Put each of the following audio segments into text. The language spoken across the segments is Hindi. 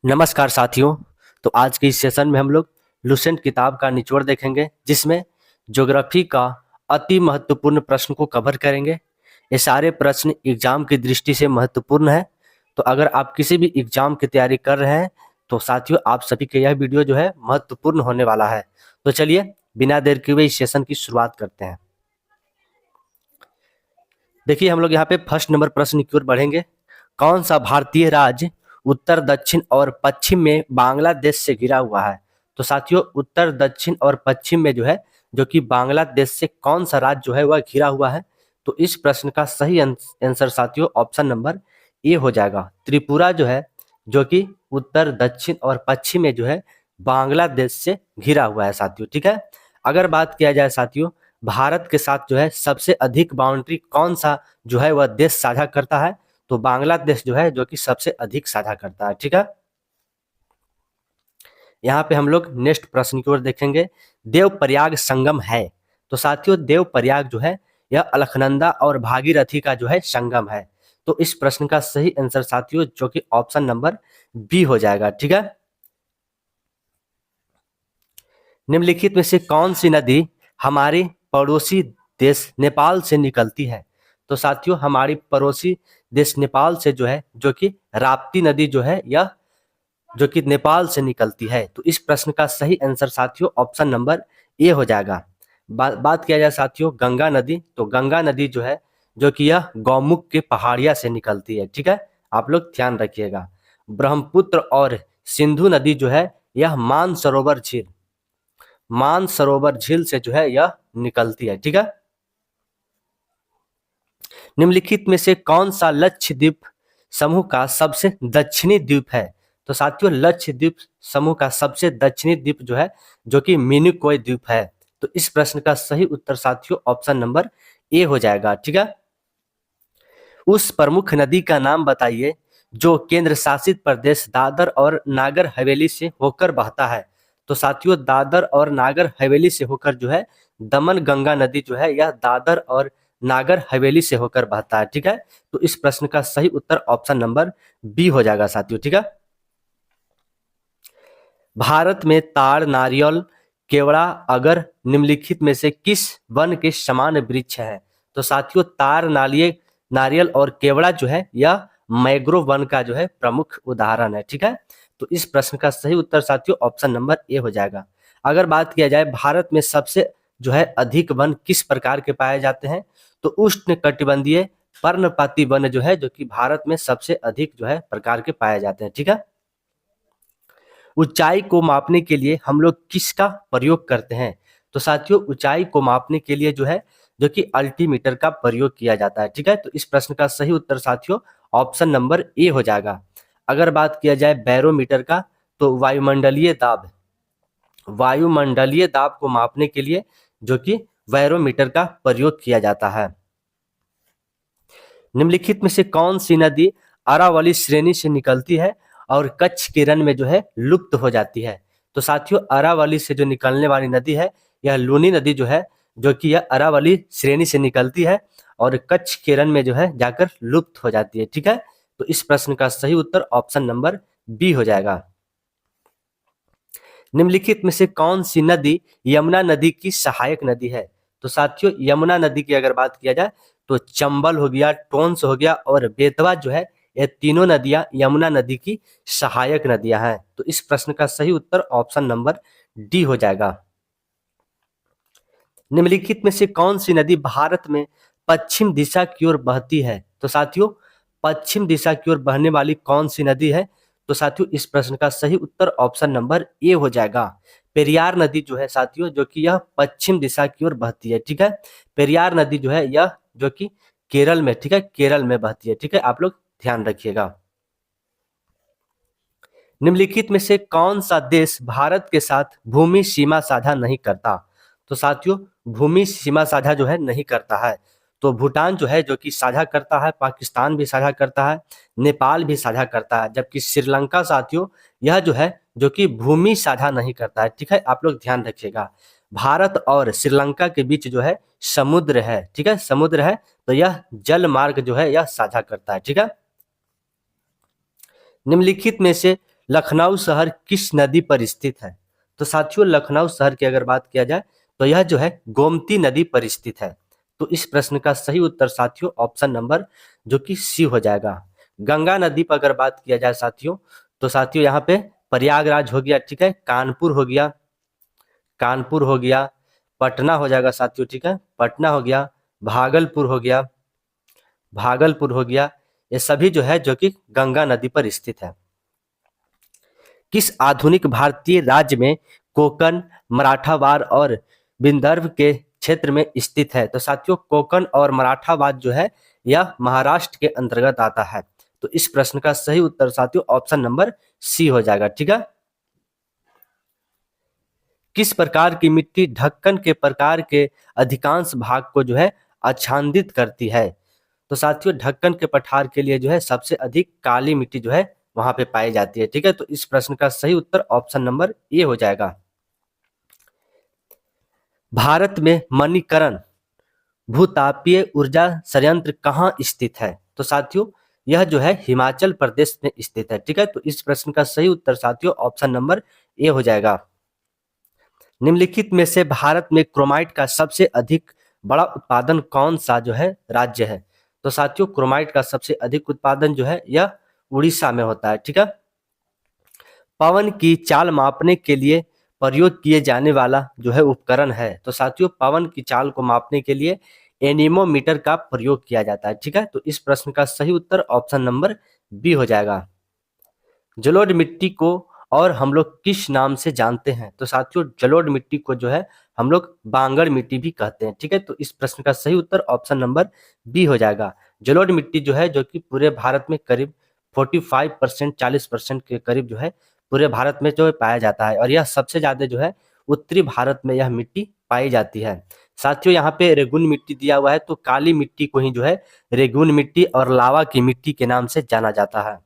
नमस्कार साथियों। तो आज के इस सेशन में हम लोग लुसेंट किताब का निचोड़ देखेंगे, जिसमें ज्योग्राफी का अति महत्वपूर्ण प्रश्न को कवर करेंगे। ये सारे प्रश्न एग्जाम की दृष्टि से महत्वपूर्ण है। तो अगर आप किसी भी एग्जाम की तैयारी कर रहे हैं तो साथियों आप सभी के यह वीडियो जो है महत्वपूर्ण होने वाला है। तो चलिए बिना देर किए हुए इस सेशन की शुरुआत करते हैं। देखिए हम लोग यहाँ पे फर्स्ट नंबर प्रश्न की ओर बढ़ेंगे। कौन सा भारतीय राज्य उत्तर दक्षिण और पश्चिम में बांग्लादेश से घिरा हुआ है? तो साथियों उत्तर दक्षिण और पश्चिम में जो है जो कि बांग्लादेश से कौन सा राज्य जो है वह घिरा हुआ है? तो इस प्रश्न का सही आंसर साथियों ऑप्शन नंबर ए हो जाएगा। त्रिपुरा जो है जो कि उत्तर दक्षिण और पश्चिम में जो है बांग्लादेश से घिरा हुआ है साथियों। ठीक है। अगर बात किया जाए साथियों भारत के साथ जो है सबसे अधिक बाउंड्री कौन सा जो है वह देश साझा करता है? तो बांग्लादेश जो है जो कि सबसे अधिक साझा करता है। ठीक है। यहाँ पे हम लोग नेक्स्ट प्रश्न की ओर देखेंगे। देवप्रयाग संगम है। तो साथियों देवप्रयाग जो है यह अलकनंदा और भागीरथी का जो है संगम है। तो इस प्रश्न का सही आंसर साथियों जो कि ऑप्शन नंबर बी हो जाएगा। ठीक है। निम्नलिखित में से कौन सी नदी हमारे पड़ोसी देश नेपाल से निकलती है? तो साथियों हमारी पड़ोसी देश नेपाल से जो है जो कि राप्ती नदी जो है यह जो कि नेपाल से निकलती है। तो इस प्रश्न का सही आंसर साथियों ऑप्शन नंबर ए हो जाएगा। बात किया जाए साथियों गंगा नदी, तो गंगा नदी जो है जो कि यह गौमुख के पहाड़िया से निकलती है। ठीक है। आप लोग ध्यान रखिएगा। ब्रह्मपुत्र और सिंधु नदी जो है यह मानसरोवर झील से जो है यह निकलती है। ठीक है। निम्नलिखित में से कौन सा लक्षद्वीप समूह का सबसे दक्षिणी द्वीप है? तो साथियों लक्षद्वीप समूह का सबसे दक्षिणी द्वीप जो है जो कि मिनिकॉय द्वीप है। तो इस प्रश्न का सही उत्तर साथियों ऑप्शन नंबर ए हो जाएगा। ठीक है। उस प्रमुख नदी का नाम बताइए जो केंद्र शासित प्रदेश दादर और नागर हवेली से होकर बहता है। तो साथियों दादर और नागर हवेली से होकर जो है दमन गंगा नदी जो है यह दादर और नागर हवेली से होकर बहता है। ठीक है। तो इस प्रश्न का सही उत्तर ऑप्शन नंबर बी हो जाएगा साथियों। ठीक है। भारत में ताड़, नारियल, केवड़ा, अगर निम्नलिखित में से किस वन के समान वृक्ष है? तो साथियों ताड़, नारियल और केवड़ा जो है यह मैंग्रोव वन का जो है प्रमुख उदाहरण है। ठीक है। तो इस प्रश्न का सही उत्तर साथियों ऑप्शन नंबर ए हो जाएगा। अगर बात किया जाए भारत में सबसे जो है अधिक वन किस प्रकार के पाए जाते हैं? तो उष्ण कटिबंधीय पर्णपाती वन जो है जो कि भारत में सबसे अधिक जो है प्रकार के पाए जाते हैं। ठीक है। ऊंचाई को मापने के लिए हम लोग किसका प्रयोग करते हैं? तो साथियों ऊंचाई को मापने के लिए जो है जो कि अल्टीमीटर का प्रयोग किया जाता है। ठीक है। तो इस प्रश्न का सही उत्तर साथियों ऑप्शन नंबर ए हो जाएगा। अगर बात किया जाए बैरोमीटर का, तो वायुमंडलीय दाब को मापने के लिए जो कि बैरोमीटर का प्रयोग किया जाता है। निम्नलिखित में से कौन सी नदी अरावली श्रेणी से निकलती है और कच्छ के रण में जो है लुप्त हो जाती है? तो साथियों अरावली से जो निकलने वाली नदी है यह लूनी नदी जो है जो कि यह अरावली श्रेणी से निकलती है और कच्छ के रण में जो है जाकर लुप्त हो जाती है। ठीक है। तो इस प्रश्न का सही उत्तर ऑप्शन नंबर बी हो जाएगा। निम्नलिखित में से कौन सी नदी यमुना नदी की सहायक नदी है? तो साथियों यमुना नदी की अगर बात किया जाए तो चंबल हो गया, टोंस हो गया और बेतवा जो है ये तीनों नदियां यमुना नदी की सहायक नदियां हैं। तो इस प्रश्न का सही उत्तर ऑप्शन नंबर डी हो जाएगा। निम्नलिखित में से कौन सी नदी भारत में पश्चिम दिशा की ओर बहती है? तो साथियों पश्चिम दिशा की ओर बहने वाली कौन सी नदी है? तो साथियों इस प्रश्न का सही उत्तर ऑप्शन नंबर ए हो जाएगा। पेरियार नदी जो है साथियों जो कि यह पश्चिम दिशा की ओर बहती है। ठीक है। पेरियार नदी जो है यह जो कि केरल में, ठीक है, केरल में बहती है। ठीक है। आप लोग ध्यान रखिएगा। निम्नलिखित में से कौन सा देश भारत के साथ भूमि सीमा साझा नहीं करता? तो साथियों भूमि सीमा साझा जो है नहीं करता है। तो भूटान जो है जो कि साझा करता है, पाकिस्तान भी साझा करता है, नेपाल भी साझा करता है, जबकि श्रीलंका साथियों यह जो है जो कि भूमि साझा नहीं करता है। ठीक है। आप लोग ध्यान रखिएगा। भारत और श्रीलंका के बीच जो है समुद्र है। ठीक है। समुद्र है तो यह जल मार्ग जो है यह साझा करता है। ठीक है। निम्नलिखित में से लखनऊ शहर किस नदी पर स्थित है? तो साथियों लखनऊ शहर की अगर बात किया जाए तो यह जो है गोमती नदी पर स्थित है। तो इस प्रश्न का सही उत्तर साथियों ऑप्शन नंबर जो कि सी हो जाएगा। गंगा नदी पर अगर बात किया जाए साथियों तो साथियों यहाँ पे प्रयागराज हो गया, ठीक है, कानपुर हो गया, कानपुर हो गया, पटना हो जाएगा साथियों, ठीक है, पटना हो गया, भागलपुर हो गया, भागलपुर हो गया, ये सभी जो है जो कि गंगा नदी पर स्थित है। किस आधुनिक भारतीय राज्य में कोकण, मराठावाड़ और विदर्भ के क्षेत्र में स्थित है? तो साथियों कोकण और मराठावाड़ जो है यह महाराष्ट्र के अंतर्गत आता है। तो इस प्रश्न का सही उत्तर साथियों ऑप्शन नंबर सी हो जाएगा, ठीक है। किस प्रकार की मिट्टी ढक्कन के प्रकार के अधिकांश भाग को जो है आच्छादित करती है? तो साथियों ढक्कन के पठार के लिए जो है सबसे अधिक काली मिट्टी जो है वहां पे पाई जाती है, ठीक है। तो इस प्रश्न का सही उत्तर ऑप्शन नंबर ए हो जाएगा। भारत में मणिकरण भूतापीय ऊर्जा संयंत्र कहाँ स्थित है? तो साथियों यह जो है हिमाचल प्रदेश में स्थित है, ठीक है। तो इस प्रश्न का सही उत्तर साथियों ऑप्शन नंबर ए हो जाएगा। निम्नलिखित में से भारत में क्रोमाइट का सबसे अधिक बड़ा उत्पादन कौन सा जो है राज्य है? तो साथियों क्रोमाइट का सबसे अधिक उत्पादन जो है यह उड़ीसा में होता है, ठीक है। पवन की चाल मापने के लिए प्रयोग किए जाने वाला जो है उपकरण है? तो साथियों पवन की चाल को मापने के लिए एनीमोमीटर का प्रयोग किया जाता है, ठीक है। तो इस प्रश्न का सही उत्तर ऑप्शन नंबर बी हो जाएगा। जलोढ़ मिट्टी को और हम लोग किस नाम से जानते हैं? तो साथियों जलोढ़ मिट्टी को जो है हम लोग बांगर मिट्टी भी कहते हैं, ठीक है। तो इस प्रश्न का सही उत्तर ऑप्शन नंबर बी हो जाएगा। जलोढ़ मिट्टी जो है जो कि पूरे भारत में करीब 45% 40% के करीब जो है पूरे भारत में जो है पाया जाता है और यह सबसे ज्यादा जो है उत्तरी भारत में यह मिट्टी पाई जाती है। साथियों यहाँ पे रेगुन मिट्टी दिया हुआ है तो काली मिट्टी को ही जो है रेगुन मिट्टी और लावा की मिट्टी के नाम से जाना जाता है।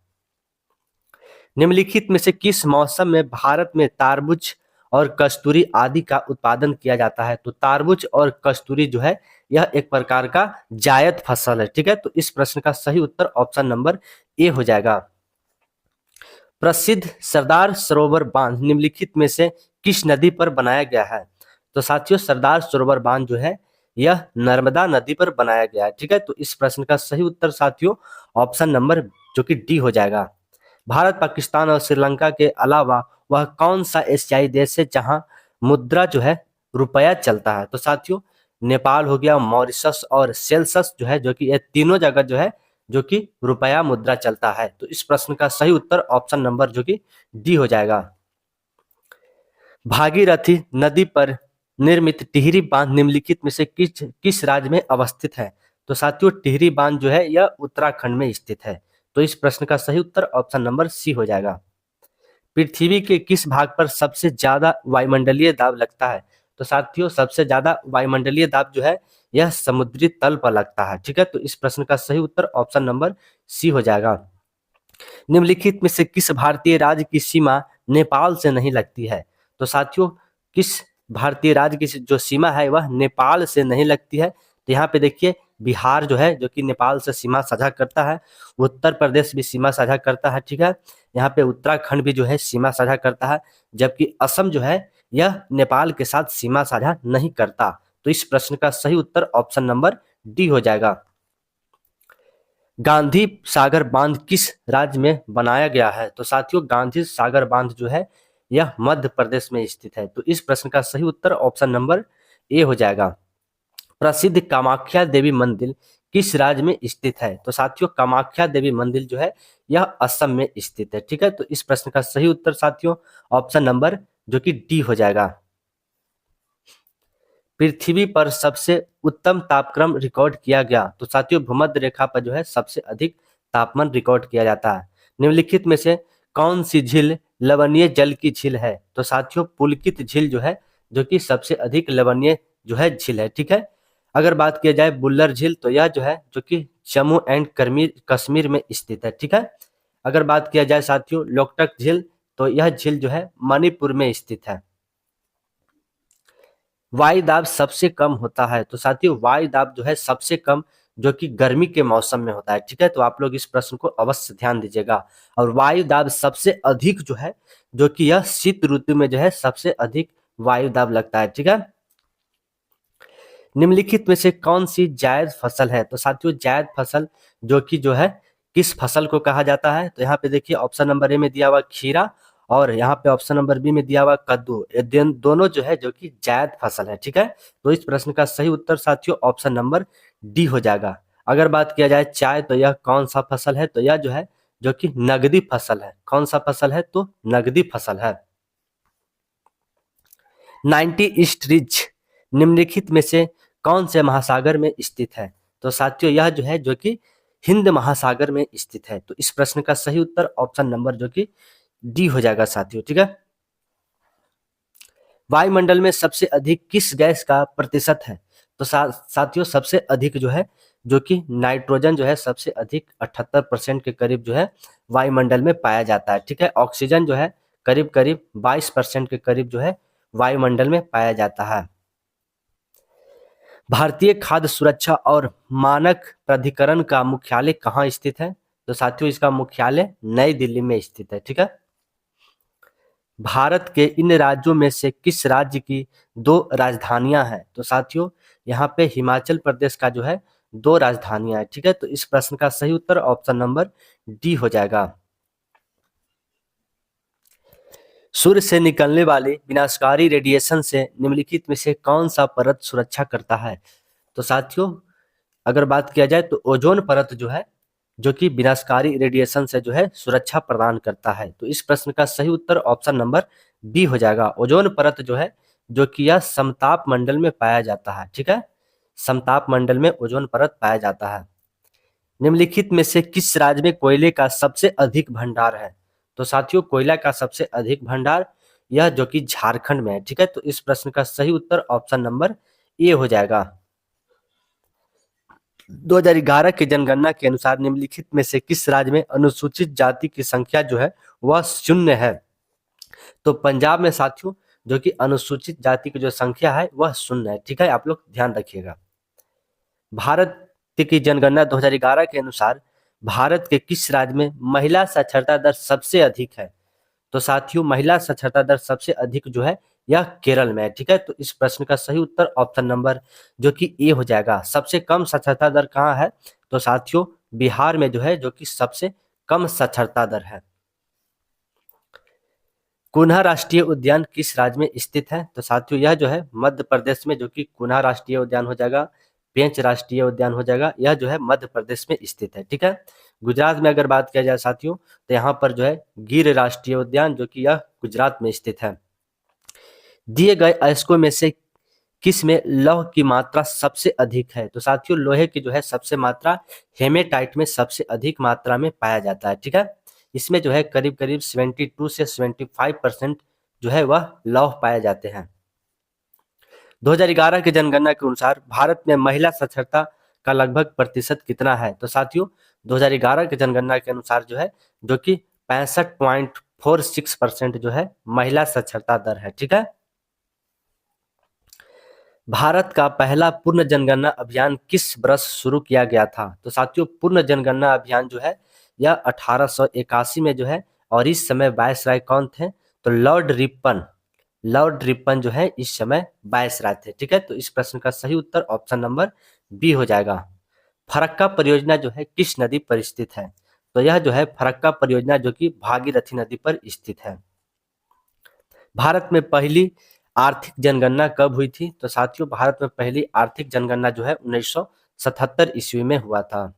निम्नलिखित में से किस मौसम में भारत में तारबूज और कस्तूरी आदि का उत्पादन किया जाता है? तो तारबूज और कस्तूरी जो है यह एक प्रकार का जायद फसल है, ठीक है। तो इस प्रश्न का सही उत्तर ऑप्शन नंबर ए हो जाएगा। प्रसिद्ध सरदार सरोवर बांध निम्नलिखित में से किस नदी पर बनाया गया है? तो साथियों सरदार सरोवर बांध जो है यह नर्मदा नदी पर बनाया गया है, ठीक है। तो इस प्रश्न का सही उत्तर साथियों ऑप्शन नंबर जो कि डी हो जाएगा। भारत, पाकिस्तान और श्रीलंका के अलावा वह कौन सा एशियाई देश है जहां मुद्रा जो है रुपया चलता है? तो साथियों नेपाल हो गया, मॉरिशस और सेल्सस जो है जो कि ये तीनों जगह जो है जो कि रुपया मुद्रा चलता है। तो इस प्रश्न का सही उत्तर ऑप्शन नंबर जो कि डी हो जाएगा। भागीरथी नदी पर निर्मित टिहरी बांध निम्नलिखित में से किस राज्य में अवस्थित है? तो साथियों टिहरी बांध जो है यह उत्तराखंड में स्थित है। तो इस प्रश्न का सही उत्तर ऑप्शन नंबर सी हो जाएगा। पृथ्वी के किस भाग पर सबसे ज्यादा वायुमंडलीय दाब लगता है? तो साथियों सबसे ज्यादा वायुमंडलीय दाब जो है यह समुद्री तल पर लगता है, ठीक है। तो इस प्रश्न का सही उत्तर ऑप्शन नंबर सी हो जाएगा। निम्नलिखित में से किस भारतीय राज्य की सीमा नेपाल से नहीं लगती है? तो साथियों किस भारतीय राज्य की जो सीमा है वह नेपाल से नहीं लगती है? तो यहाँ पे देखिए बिहार जो है जो कि नेपाल से सीमा साझा करता है, उत्तर प्रदेश भी सीमा साझा करता है, ठीक है। यहाँ पे उत्तराखंड भी जो है सीमा साझा करता है, जबकि असम जो है यह नेपाल के साथ सीमा साझा नहीं करता। तो इस प्रश्न का सही उत्तर ऑप्शन नंबर डी हो जाएगा। गांधी सागर बांध किस राज्य में बनाया गया है? तो साथियों गांधी सागर बांध जो है यह मध्य प्रदेश में स्थित है। तो इस प्रश्न का सही उत्तर ऑप्शन नंबर ए हो जाएगा। प्रसिद्ध कामाख्या देवी मंदिर किस राज्य में स्थित है? तो साथियों कामाख्या देवी मंदिर जो है यह असम में स्थित है, ठीक है। तो इस प्रश्न का सही उत्तर साथियों ऑप्शन नंबर जो कि डी हो जाएगा। पृथ्वी पर सबसे उत्तम तापक्रम रिकॉर्ड किया गया? तो साथियों भूमध्य रेखा पर जो है सबसे अधिक तापमान रिकॉर्ड किया जाता है। निम्नलिखित में से कौन सी झील लवणीय जल की झील है? तो साथियों पुलकित झील जो है जो कि सबसे अधिक लवणीय जो है झील है, ठीक है। अगर बात किया जाए बुल्लर झील तो यह जो है जो कि जम्मू एंड कश्मीर में स्थित है, ठीक है। अगर बात किया जाए साथियों लोकटक झील तो यह झील जो है मणिपुर में स्थित है। वायु दाब सबसे कम होता है? तो साथियों वायु दाब जो है सबसे कम जो कि गर्मी के मौसम में होता है। ठीक है, तो आप लोग इस प्रश्न को अवश्य ध्यान दीजिएगा। और वायु दाब सबसे अधिक जो है, जो कि यह शीत ऋतु में जो है सबसे अधिक वायु दाब लगता है। ठीक है, निम्नलिखित में से कौन सी जायद फसल है? तो साथियों जायद फसल जो है किस फसल को कहा जाता है? तो यहाँ पे देखिए ऑप्शन नंबर ए में दिया हुआ खीरा और यहाँ पे ऑप्शन नंबर बी में दिया हुआ कद्दू, ये दोनों जो है जो कि जायद फसल है। ठीक है, तो इस प्रश्न का सही उत्तर साथियों ऑप्शन नंबर डी हो जाएगा। अगर बात किया जाए चाय, तो यह कौन सा फसल है? तो यह जो है जो कि नगदी फसल है। कौन सा फसल है? तो नगदी फसल है। 90 ईस्ट रिज निम्नलिखित में से कौन से महासागर में स्थित है? तो साथियों यह जो है जो कि हिंद महासागर में स्थित है। तो इस प्रश्न का सही उत्तर ऑप्शन नंबर जो कि डी हो जाएगा साथियों। ठीक है, वायुमंडल में सबसे अधिक किस गैस का प्रतिशत है? तो साथियों सबसे अधिक जो है जो कि नाइट्रोजन जो है सबसे अधिक 78% के करीब जो है वायुमंडल में पाया जाता है। ठीक है, ऑक्सीजन जो है करीब करीब 22% के करीब जो है वायुमंडल में पाया जाता है। भारतीय खाद्य सुरक्षा और मानक प्राधिकरण का मुख्यालय कहाँ स्थित है? तो साथियों इसका मुख्यालय नई दिल्ली में स्थित है। ठीक है, भारत के इन राज्यों में से किस राज्य की 2 राजधानियां हैं? तो साथियों यहाँ पे हिमाचल प्रदेश का जो है 2 राजधानियां हैं। ठीक है, तो इस प्रश्न का सही उत्तर ऑप्शन नंबर डी हो जाएगा। सूर्य से निकलने वाले विनाशकारी रेडिएशन से निम्नलिखित में से कौन सा परत सुरक्षा करता है? तो साथियों अगर बात किया जाए तो ओजोन परत जो है जो कि विनाशकारी रेडिएशन से जो है सुरक्षा प्रदान करता है। तो इस प्रश्न का सही उत्तर ऑप्शन नंबर बी हो जाएगा। ओजोन परत जो है जो कि यह समताप मंडल में पाया जाता है। ठीक है, समताप मंडल में ओजोन परत पाया जाता है। निम्नलिखित में से किस राज्य में कोयले का सबसे अधिक भंडार है? तो साथियों कोयला का सबसे अधिक भंडार यह जो कि झारखंड में है। ठीक है, तो इस प्रश्न का सही उत्तर ऑप्शन नंबर ए हो जाएगा। 2011 की जनगणना के अनुसार निम्नलिखित में से किस राज्य में अनुसूचित जाति की संख्या जो है वह 0 है? तो पंजाब में साथियों जो कि अनुसूचित जाति की जो संख्या है वह 0 है। ठीक है, आप लोग ध्यान रखिएगा। भारत की जनगणना 2011 के अनुसार भारत के किस राज्य में महिला साक्षरता दर सबसे अधिक है? तो साथियों महिला साक्षरता दर सबसे अधिक जो है यह केरल में है। ठीक है, तो इस प्रश्न का सही उत्तर ऑप्शन नंबर जो कि ए हो जाएगा। सबसे कम साक्षरता दर कहाँ है? तो साथियों बिहार में जो है जो कि सबसे कम साक्षरता दर है। कुन्हा राष्ट्रीय उद्यान किस राज्य में स्थित है? तो साथियों यह जो है मध्य प्रदेश में जो कि कुन्हा राष्ट्रीय उद्यान हो जाएगा, पेंच राष्ट्रीय उद्यान हो जाएगा, यह जो है मध्य प्रदेश में स्थित है। ठीक है, गुजरात में अगर बात किया जाए साथियों तो यहाँ पर जो है गिर राष्ट्रीय उद्यान जो कि यह गुजरात में स्थित है। दिए गए अयस्कों में से किस में लौह की मात्रा सबसे अधिक है? तो साथियों लोहे की जो है सबसे मात्रा हेमेटाइट में सबसे अधिक मात्रा में पाया जाता है। ठीक है, इसमें जो है करीब करीब 72 से 75% जो है वह लौह पाए जाते हैं। 2011 की जनगणना के अनुसार भारत में महिला साक्षरता का लगभग प्रतिशत कितना है? तो साथियों 2011 की जनगणना के अनुसार जो है जो कि 65.46% जो है महिला साक्षरता दर है। ठीक है, भारत का पहला पूर्ण जनगणना अभियान किस वर्ष शुरू किया गया था? तो साथियों पूर्ण जनगणना अभियान जो है यह 1881 में जो है, और इस समय वायसराय कौन थे? तो लॉर्ड रिपन जो है इस समय वायसराय थे। ठीक है, तो इस प्रश्न का सही उत्तर ऑप्शन नंबर बी हो जाएगा। फरक्का परियोजना जो है किस नदी पर स्थित है? तो यह जो है फरक्का परियोजना जो कि भागीरथी नदी पर स्थित है। भारत में पहली आर्थिक जनगणना कब हुई थी? तो साथियों भारत में पहली आर्थिक जनगणना जो है 1977 ईस्वी में हुआ था।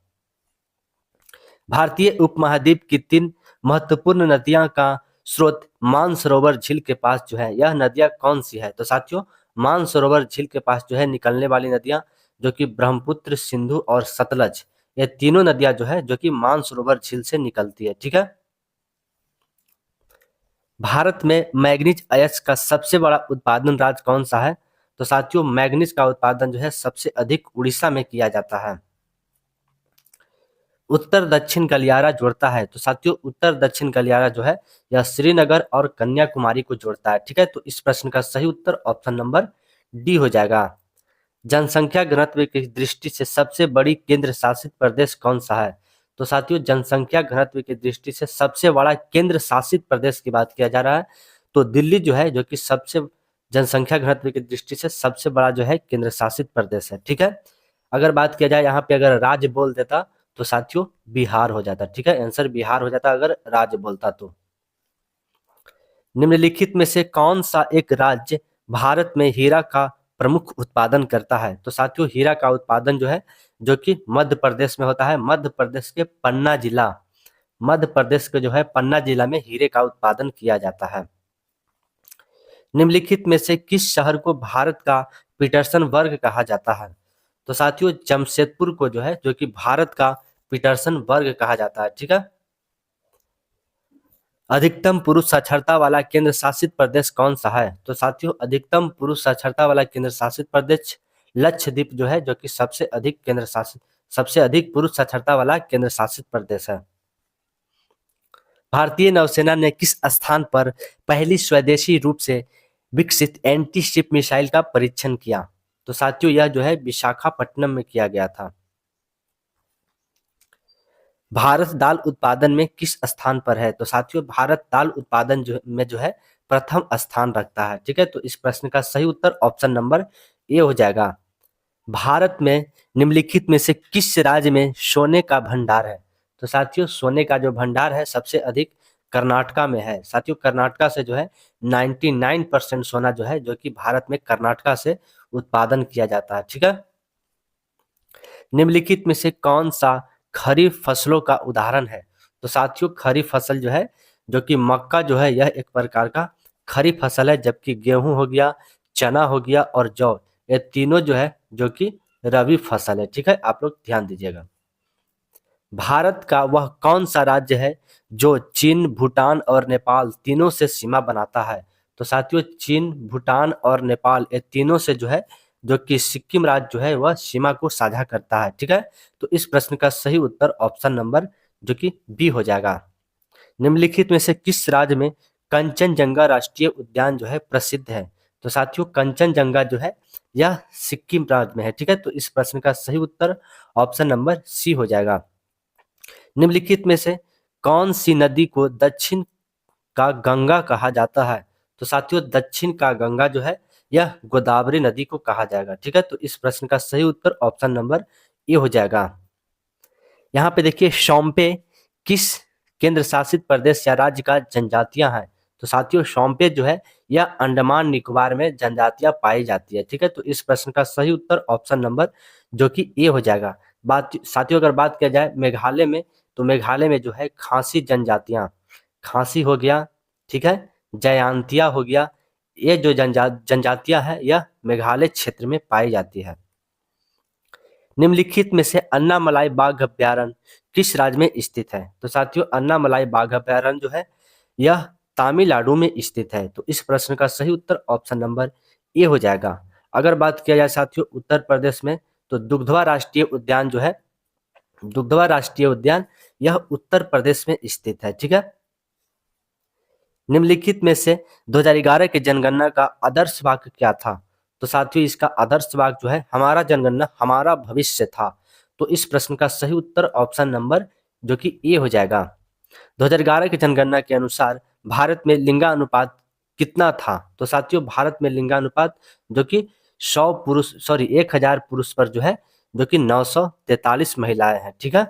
भारतीय उपमहाद्वीप की 3 महत्वपूर्ण नदियां का स्रोत मानसरोवर झील के पास जो है यह नदियां कौन सी है? तो साथियों मानसरोवर झील के पास जो है निकलने वाली नदियां जो कि ब्रह्मपुत्र, सिंधु और सतलज, ये तीनों नदियां जो है जो कि मानसरोवर झील से निकलती है। ठीक है, भारत में मैग्नीज अयस्क का सबसे बड़ा उत्पादन राज्य कौन सा है? तो साथियों मैग्नीज का उत्पादन जो है सबसे अधिक उड़ीसा में किया जाता है। उत्तर दक्षिण गलियारा जोड़ता है? तो साथियों उत्तर दक्षिण गलियारा जो है यह श्रीनगर और कन्याकुमारी को जोड़ता है। ठीक है, तो इस प्रश्न का सही उत्तर ऑप्शन नंबर डी हो जाएगा। जनसंख्या घनत्व की दृष्टि से सबसे बड़ी केंद्र शासित प्रदेश कौन सा है? तो साथियों, जनसंख्या घनत्व की दृष्टि से सबसे बड़ा केंद्र शासित प्रदेश की बात किया जा रहा है, तो दिल्ली जो है, जो कि सबसे जनसंख्या घनत्व की दृष्टि से सबसे बड़ा जो है केंद्र शासित प्रदेश है। ठीक है। अगर बात किया जाए यहाँ पे, अगर राज्य बोल देता तो साथियों बिहार हो जाता। ठीक है, आंसर बिहार हो जाता अगर राज्य बोलता तो। निम्नलिखित में से कौन सा एक राज्य भारत में हीरा का प्रमुख उत्पादन करता है? तो साथियों, हीरा का उत्पादन जो है, जो कि मध्य प्रदेश में होता है। मध्य प्रदेश के पन्ना जिला, मध्य प्रदेश के जो है पन्ना जिला में हीरे का उत्पादन किया जाता है। निम्नलिखित में से किस शहर को भारत का पीटरसन वर्ग कहा जाता है? तो साथियों, जमशेदपुर को जो है, जो कि भारत का पीटरसन वर्ग कहा जाता है। ठीक है। अधिकतम पुरुष साक्षरता वाला केंद्र शासित प्रदेश कौन सा है? तो साथियों, अधिकतम पुरुष साक्षरता वाला केंद्र शासित प्रदेश लक्षद्वीप जो है, जो कि सबसे अधिक पुरुष साक्षरता वाला केंद्र शासित प्रदेश है। भारतीय नौसेना ने किस स्थान पर पहली स्वदेशी रूप से विकसित एंटी शिप मिसाइल का परीक्षण किया? तो साथियों, यह जो है विशाखापट्टनम में किया गया था। भारत दाल उत्पादन में किस स्थान पर है? तो साथियों, भारत दाल उत्पादन जो है प्रथम स्थान रखता है। ठीक है, तो इस प्रश्न का सही उत्तर ऑप्शन नंबर ए हो जाएगा। भारत में निम्नलिखित में से किस राज्य में सोने का भंडार है? तो साथियों, सोने का जो भंडार है सबसे अधिक कर्नाटका में है। साथियों, कर्नाटका से जो है 99% सोना जो है, जो कि भारत में कर्नाटका से उत्पादन किया जाता है। ठीक है। निम्नलिखित में से कौन सा खरीफ फसलों का उदाहरण है? तो साथियों, खरीफ फसल जो है, जो कि मक्का जो है, यह एक प्रकार का खरीफ फसल है, जबकि गेहूं हो गया, चना हो गया और जौ, ये तीनों जो है, जो कि रबी फसल है। ठीक है, आप लोग ध्यान दीजिएगा। भारत का वह कौन सा राज्य है जो चीन, भूटान और नेपाल तीनों से सीमा बनाता है? तो साथियों, चीन, भूटान और नेपाल ये तीनों से जो है, जो कि सिक्किम राज्य जो है वह सीमा को साझा करता है। ठीक है, तो इस प्रश्न का सही उत्तर ऑप्शन नंबर जो कि बी हो जाएगा। निम्नलिखित में से किस राज्य में कंचनजंगा राष्ट्रीय उद्यान जो है प्रसिद्ध है? तो साथियों, कंचनजंगा जो है यह सिक्किम राज्य में है। ठीक है, तो इस प्रश्न का सही उत्तर ऑप्शन नंबर सी हो जाएगा। निम्नलिखित में से कौन सी नदी को दक्षिण का गंगा कहा जाता है? तो साथियों, दक्षिण का गंगा जो है यह गोदावरी नदी को कहा जाएगा। ठीक है, तो इस प्रश्न का सही उत्तर ऑप्शन नंबर ए हो जाएगा। यहाँ पे देखिए, शोम्पे किस केंद्र शासित प्रदेश या राज्य का जनजातियां हैं? तो साथियों, शोम्पे जो है यह अंडमान निकोबार में जनजातियां पाई जाती है। ठीक है, तो इस प्रश्न का सही उत्तर ऑप्शन नंबर जो कि ए हो जाएगा। साथियों, अगर बात किया जाए मेघालय में, तो मेघालय में जो है खासी जनजातियां, खासी हो गया, ठीक है, जयांतिया हो गया, ये जो जनजातियां हैं यह मेघालय क्षेत्र में पाई जाती है। निम्नलिखित में से अन्नामलाई बाघ अभ्यारण्य किस राज्य में स्थित है? तो साथियों, अन्नामलाई बाघ अभ्यारण्य जो है यह तमिलनाडु में स्थित है। तो इस प्रश्न का सही उत्तर ऑप्शन नंबर ए हो जाएगा। अगर बात किया जाए साथियों उत्तर प्रदेश में, तो दुग्धवा राष्ट्रीय उद्यान जो है, दुग्धवा राष्ट्रीय उद्यान यह उत्तर प्रदेश में स्थित है। ठीक है। निम्नलिखित में से 2011 के जनगणना का आदर्श वाक्य क्या था? तो साथियों, इसका आदर्श वाक्य जो है हमारा जनगणना हमारा भविष्य था। तो इस प्रश्न का सही उत्तर ऑप्शन नंबर जो कि ए हो जाएगा। 2011 की जनगणना के अनुसार भारत में लिंगानुपात कितना था? तो साथियों, भारत में लिंगानुपात जो कि 1000 पुरुष पर जो है, जो कि 943 महिलाएं हैं। ठीक है।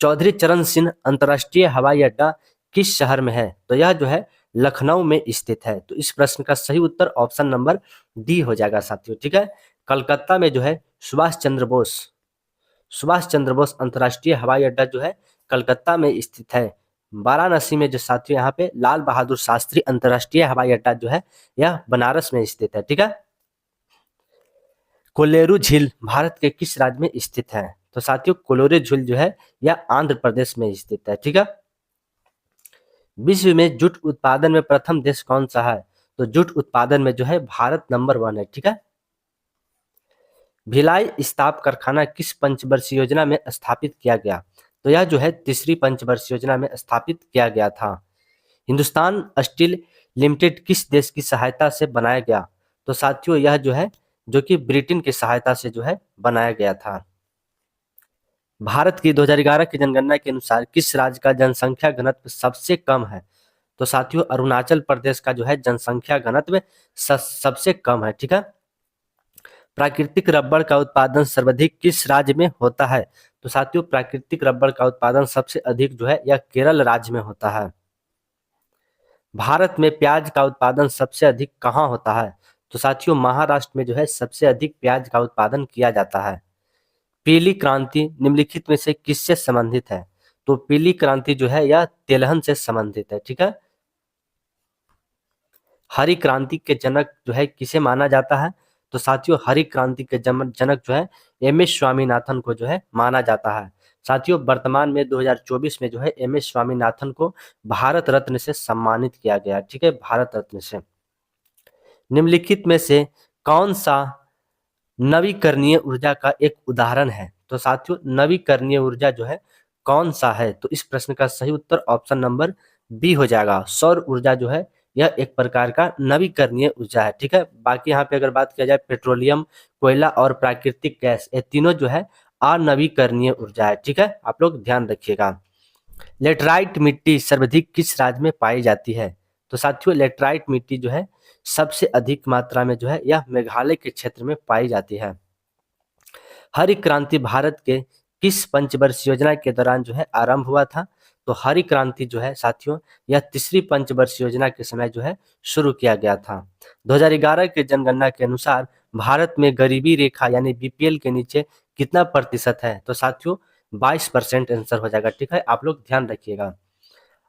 चौधरी चरण सिंह अंतर्राष्ट्रीय हवाई अड्डा किस शहर में है? तो यह जो है लखनऊ में स्थित है। तो इस प्रश्न का सही उत्तर ऑप्शन नंबर डी हो जाएगा साथियों। ठीक है। कलकत्ता में जो है सुभाष चंद्र बोस अंतर्राष्ट्रीय हवाई अड्डा जो है कलकत्ता में स्थित है। वाराणसी में जो साथियों यहाँ पे लाल बहादुर शास्त्री अंतर्राष्ट्रीय हवाई अड्डा जो है यह बनारस में स्थित है। ठीक है। कोलेरू झील भारत के किस राज्य में स्थित है? तो साथियों, कोलेरू झील जो है यह आंध्र प्रदेश में स्थित है। ठीक है। विश्व में जूट उत्पादन में प्रथम देश कौन सा है? तो जूट उत्पादन में जो है भारत नंबर 1 है। ठीक है। भिलाई इस्पात कारखाना किस पंचवर्षीय योजना में स्थापित किया गया? तो यह जो है तीसरी पंचवर्षीय योजना में स्थापित किया गया था। हिंदुस्तान स्टील लिमिटेड किस देश की सहायता से बनाया गया? तो साथियों, यह जो है जो कि ब्रिटेन की सहायता से जो है बनाया गया था। भारत की 2011 की जनगणना के अनुसार किस राज्य का जनसंख्या घनत्व सबसे कम है? तो साथियों अरुणाचल प्रदेश का जो है जनसंख्या घनत्व सबसे कम है। ठीक है। प्राकृतिक रबड़ का उत्पादन सर्वाधिक किस राज्य में होता है? तो साथियों प्राकृतिक रबड़ का उत्पादन सबसे अधिक जो है यह केरल राज्य में होता है। भारत में प्याज का उत्पादन सबसे अधिक कहाँ होता है? तो साथियों महाराष्ट्र में जो है सबसे अधिक प्याज का उत्पादन किया जाता है। पीली क्रांति निम्नलिखित में से किससे संबंधित है? तो पीली क्रांति जो है यह तेलहन से संबंधित है। ठीक है। हरी क्रांति के जनक जो है किसे माना जाता है? तो साथियों हरी क्रांति के जनक जो है एम एस स्वामीनाथन को जो है माना जाता है। साथियों वर्तमान में 2024 में जो है एम एस स्वामीनाथन को भारत रत्न से सम्मानित किया गया। ठीक है, भारत रत्न से। निम्नलिखित में से कौन सा नवीकरणीय ऊर्जा का एक उदाहरण है? तो साथियों नवीकरणीय ऊर्जा जो है कौन सा है? तो इस प्रश्न का सही उत्तर ऑप्शन नंबर बी हो जाएगा। सौर ऊर्जा जो है यह एक प्रकार का नवीकरणीय ऊर्जा है। ठीक है। बाकी यहाँ पे अगर बात किया जाए पेट्रोलियम, कोयला और प्राकृतिक गैस, ये तीनों जो है अनवीकरणीय ऊर्जा है। ठीक है, आप लोग ध्यान रखिएगा। लेटराइट मिट्टी सर्वाधिक किस राज्य में पाई जाती है? तो साथियों लेटराइट मिट्टी जो है सबसे अधिक मात्रा में जो है यह मेघालय के क्षेत्र में पाई जाती है। हरित क्रांति भारत के किस पंचवर्षीय योजना के दौरान जो है आरंभ हुआ था? तो हरित क्रांति जो है साथियों यह तीसरी पंचवर्षीय योजना के समय जो है शुरू किया गया था। 2011 के जनगणना के अनुसार भारत में गरीबी रेखा यानी बीपीएल के नीचे कितना प्रतिशत है? तो साथियों 22% आंसर हो जाएगा। ठीक है, आप लोग ध्यान रखिएगा।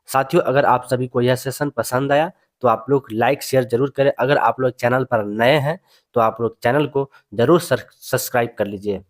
साथियों अगर आप सभी को यह सेशन पसंद आया तो आप लोग लाइक शेयर जरूर करें। अगर आप लोग चैनल पर नए हैं तो आप लोग चैनल को जरूर सब्सक्राइब कर लीजिए।